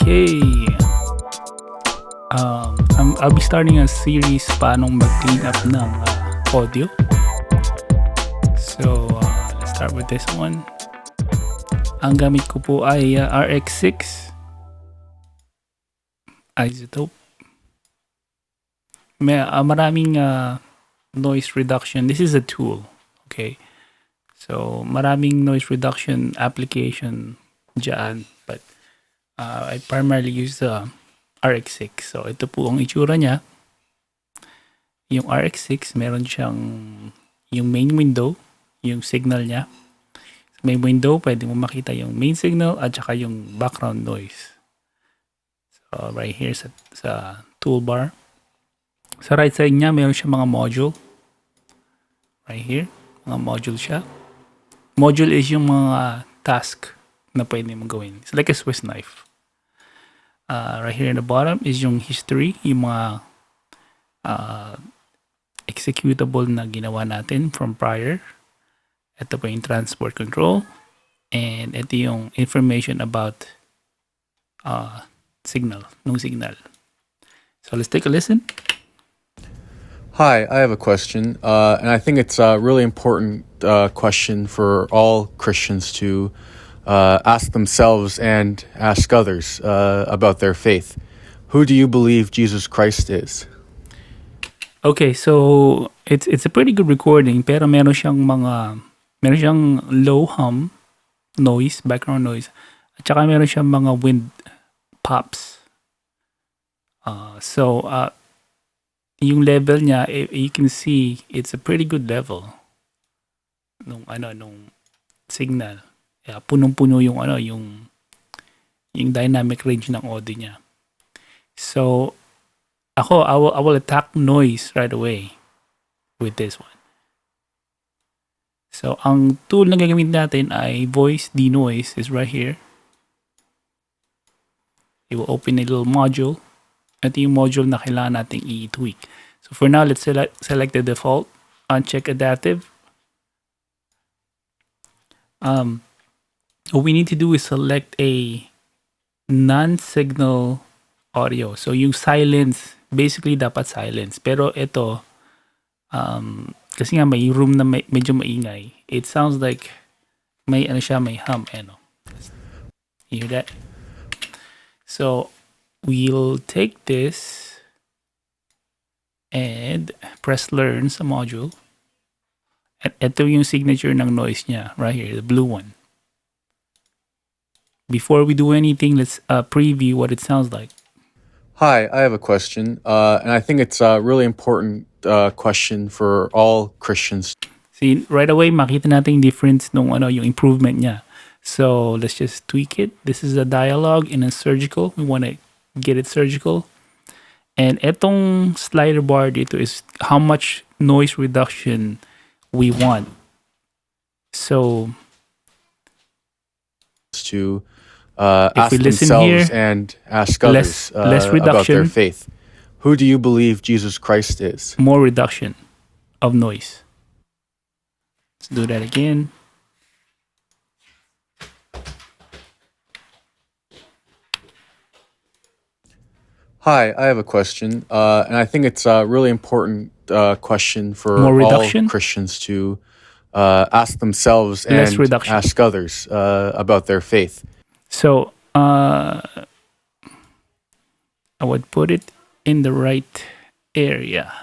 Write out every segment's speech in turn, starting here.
Okay. I'll be starting a series paano mag-clean up ng audio. So, let's start with this one. Ang gamit ko po ay RX6 Izotope. Maraming noise reduction. This is a tool. Okay. So, maraming noise reduction application dyan. But, I primarily use the RX6. So, ito po ang itsura niya. Yung RX6, meron siyang yung main window, yung signal niya. Sa main window, pwede mo makita yung main signal at saka yung background noise. So, right here sa toolbar. Sa right side niya, meron siyang mga module. Right here, mga module siya. Module is yung mga task na pwede mong gawin. It's like a Swiss knife. Right here in the bottom is yung history, yung mga executable na ginawa natin from prior. Ito po yung transport control. And ito yung information about signal, nung signal. So let's take a listen. Hi, I have a question, and I think it's a really important question for all Christians to ask themselves and ask others about their faith. Who do you believe Jesus Christ is? Okay, so it's a pretty good recording, pero meron siyang low hum noise, background noise, at saka meron siyang mga wind pops. Yung level niya, you can see it's a pretty good level nung signal. Yeah, punong-puno yung yung dynamic range ng audio niya. So I will attack noise right away with this one. So ang tool na gagamit natin ay voice de-noise is right here. It will open a little module. Ito yung module na kailangan nating i-tweak. So for now, let's select the default, uncheck adaptive. What we need to do is select a non-signal audio. So yung silence, basically dapat silence. Pero ito, kasi nga may room na medyo maingay, it sounds like may hum. You hear that? So we'll take this and press learn sa module. At ito yung signature ng noise niya, right here, the blue one. Before we do anything, let's preview what it sounds like. Hi, I have a question, and I think it's a really important question for all Christians. See, right away, makita natin yung difference nung yung improvement niya. So let's just tweak it. This is a dialogue in a surgical. We want to get it surgical. And etong slider bar dito is how much noise reduction we want. So to ask themselves and ask others less about their reduction, faith. Who do you believe Jesus Christ is? more reduction of noise. Let's do that again. Hi, I have a question, and I think it's a really important question for More all reduction? Christians to ask themselves Less and reduction. ask others about their faith. So I would put it in the right area.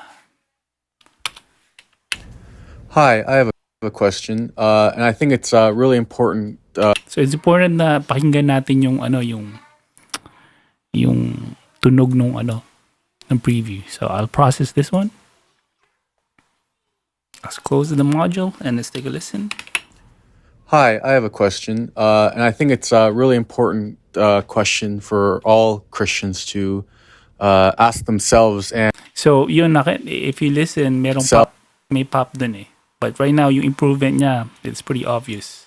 Hi, I have a question, and I think it's a really important. So it's important na pakinggan natin yung tunog ng preview. So I'll process this one. Let's close the module and let's take a listen. Hi, I have a question, and I think it's a really important question for all Christians to ask themselves and. So yun, if you listen, may pop dun eh. But right now, yung improvement niya, it's pretty obvious.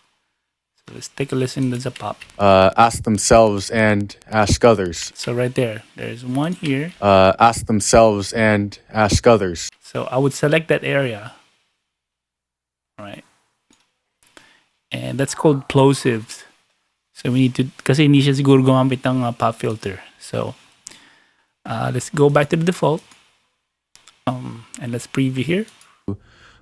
So let's take a listen to the pop. Ask themselves and ask others. So right there's one here. Ask themselves and ask others. So I would select that area. Right. And that's called plosives. So we need to, kasi hindi siya siguro gumamit ng pop filter. So let's go back to the default. And let's preview here.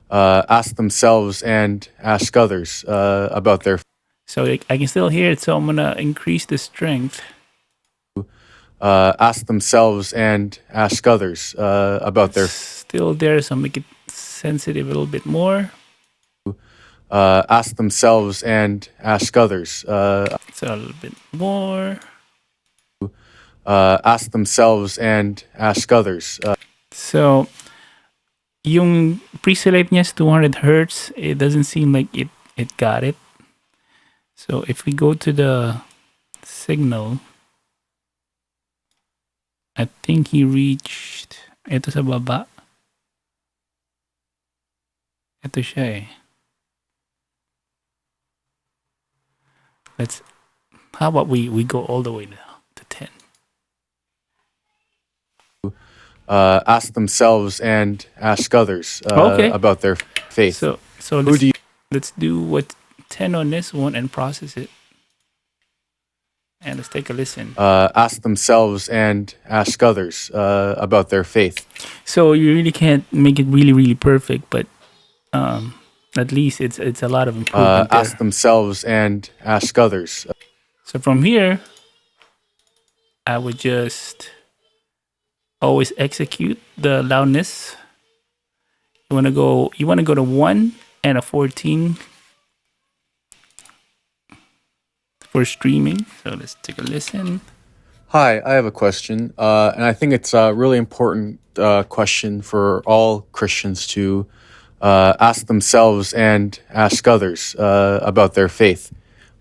Ask themselves and ask others about their. So I can still hear it. So I'm gonna increase the strength. Ask themselves and ask others about their. Still there, so make it sensitive a little bit more. Ask themselves and ask others. So a little bit more. Ask themselves and ask others. So yung pre-select niya is 200 hertz. It doesn't seem like it got it. So if we go to the signal, I think he reached ito sa baba. Ito siya eh. How about we go all the way to 10. Ask themselves and ask others Okay. about their faith. So let's do what 10 on this one and process it. And let's take a listen. Ask themselves and ask others about their faith. So you really can't make it really, really perfect, but at least it's a lot of improvement there. Ask themselves and ask others. So from here, I would just always execute the loudness. You wanna go to 1 and a 14 for streaming. So let's take a listen. Hi, I have a question, and I think it's a really important question for all Christians to ask themselves and ask others about their faith.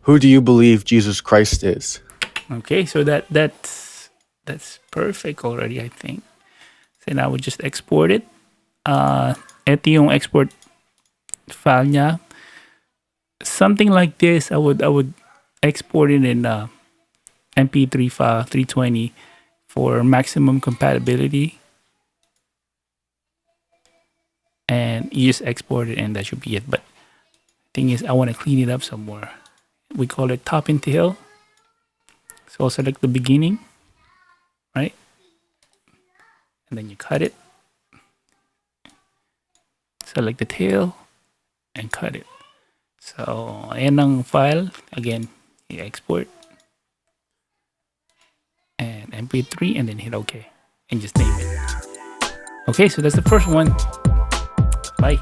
Who do you believe Jesus Christ is? Okay, so that's perfect already, I think. So now we just export it. Ito yung export file niya. Something like this, I would export it in MP3 file 320 for maximum compatibility. And you just export it and that should be it. But thing is, I want to clean it up some more. We call it top and tail. So I'll select the beginning, right? And then you cut it. Select the tail and cut it. So ayan ang file. Again, you export. And MP3 and then hit OK. And just name it. Okay, so that's the first one. Bye.